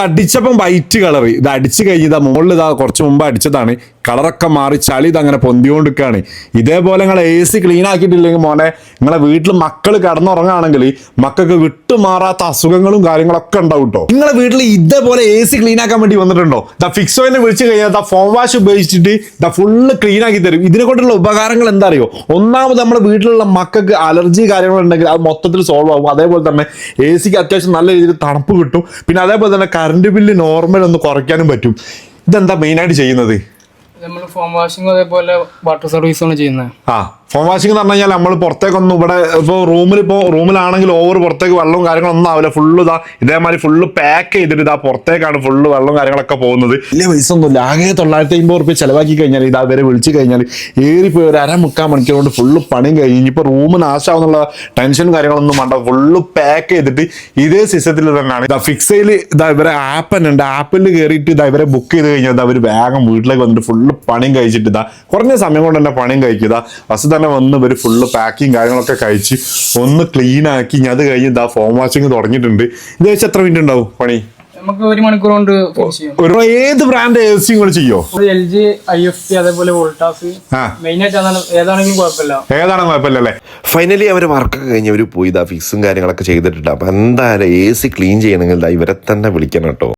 അടിച്ചപ്പം white colour ഇത് അടിച്ചു കഴിഞ്ഞതാ മുകളിൽ ഇതാ കുറച്ച് മുമ്പ് അടിച്ചതാണ്. കളറൊക്കെ മാറി ചളി ഇത് അങ്ങനെ പൊന്തിക്കൊണ്ടിരിക്കുകയാണ്. ഇതേപോലെ നിങ്ങൾ AC ക്ലീൻ ആക്കിയിട്ടില്ലെങ്കിൽ മോനെ നിങ്ങളെ വീട്ടിൽ മക്കൾ കിടന്നുറങ്ങുകയാണെങ്കിൽ മക്കൾക്ക് വിട്ടുമാറാത്ത അസുഖങ്ങളും കാര്യങ്ങളൊക്കെ ഉണ്ടാവും കേട്ടോ. നിങ്ങളെ വീട്ടിൽ ഇതേപോലെ AC ക്ലീൻ ആക്കാൻ വേണ്ടി വന്നിട്ടുണ്ടോ? ദ ഫിക്സോയിനെ വിളിച്ചു കഴിഞ്ഞാൽ ഫോം വാഷ് ഉപയോഗിച്ചിട്ട് ഫുള്ള് ക്ലീൻ ആക്കി തരും. ഇതിനെ കൊണ്ടുള്ള ഉപകാരങ്ങൾ എന്താ അറിയോ? ഒന്നാമത് നമ്മുടെ വീട്ടിലുള്ള മക്കൾക്ക് അലർജി കാര്യങ്ങളുണ്ടെങ്കിൽ അത് മൊത്തത്തിൽ സോൾവ് ആവും. അതേപോലെ തന്നെ AC അത്യാവശ്യം നല്ല രീതിയിൽ തണുപ്പ് കിട്ടും. പിന്നെ അതേപോലെ തന്നെ കറണ്ട് ബില്ല് നോർമൽ ഒന്ന് കുറയ്ക്കാനും പറ്റും. ഇതെന്താ മെയിനായിട്ട് ചെയ്യുന്നത്? നമ്മൾ ഫോം വാഷിംഗ് അതേപോലെ വാട്ടർ സർവീസാണ് ചെയ്യുന്നത്. ഫോം വാഷിംഗ് എന്ന് പറഞ്ഞു കഴിഞ്ഞാൽ നമ്മൾ പുറത്തേക്കൊന്നും ഇവിടെ റൂമിലാണെങ്കിൽ ഓവർ പുറത്തേക്ക് വെള്ളവും കാര്യങ്ങളൊന്നും ആവില്ല. ഫുള്ള് ഇതേമാതിരി ഫുള്ള് പാക്ക് ചെയ്തിട്ട് പുറത്തേക്കാണ് ഫുള്ള് വെള്ളവും കാര്യങ്ങളൊക്കെ പോകുന്നത്. വലിയ പൈസ ഒന്നുമില്ല. ആകെ 950 റുപ്യ ചിലവാക്കി കഴിഞ്ഞാൽ വരെ വിളിച്ചു കഴിഞ്ഞാൽ ഏറിപ്പോയി ഒരു 1/4 മണിക്കൂർ കൊണ്ട് ഫുള്ള് പണിയും കഴിഞ്ഞ് ഇനിയിപ്പോൾ റൂം നാശമാവുന്നുള്ള ടെൻഷനും കാര്യങ്ങളൊന്നും വേണ്ട. ഫുള്ള് പാക്ക് ചെയ്തിട്ട് ഇതേ സിസ്റ്റത്തിൽ തന്നെയാണ് ഫിക്സയിൽ ഇവരെ ആപ്പ് തന്നെ ഉണ്ട്. ആപ്പിൽ കയറിയിട്ട് ഇവരെ ബുക്ക് ചെയ്ത് കഴിഞ്ഞാൽ അവർ വേഗം വീട്ടിലേക്ക് വന്നിട്ട് ഫുള്ള് പണിയും കഴിച്ചിട്ട് കുറഞ്ഞ സമയം കൊണ്ട് തന്നെ പണിയും കഴിക്കുക. ഫസ്റ്റ് തന്നെ വന്ന് ഇവർ ഫുള്ള് പാക്കിങ് കാര്യങ്ങളൊക്കെ കഴിച്ച് ഒന്ന് ക്ലീൻ ആക്കി അത് കഴിഞ്ഞ് ഫോം വാഷിങ് തുടങ്ങിയിട്ടുണ്ട്. ഇത് വെച്ച് എത്ര മിനിറ്റ് ഉണ്ടാവും പണി? നമുക്ക് 1 മണിക്കൂർ കൊണ്ട് ഏത് ബ്രാൻഡ് AC നിങ്ങൾ ചെയ്യോ? LG, IFP അതേപോലെ വോൾട്ടാസ് മെയിനായിട്ട് ഏതാണെങ്കിലും കുഴപ്പമില്ല അല്ലേ? ഫൈനലി അവർ വർക്കൊക്കെ കഴിഞ്ഞ് അവർ പോയി ഫിക്സും കാര്യങ്ങളൊക്കെ ചെയ്തിട്ടുണ്ട്. അപ്പം എന്തായാലും AC ക്ലീൻ ചെയ്യണമെങ്കിൽ ഇവരെ തന്നെ വിളിക്കണം കേട്ടോ.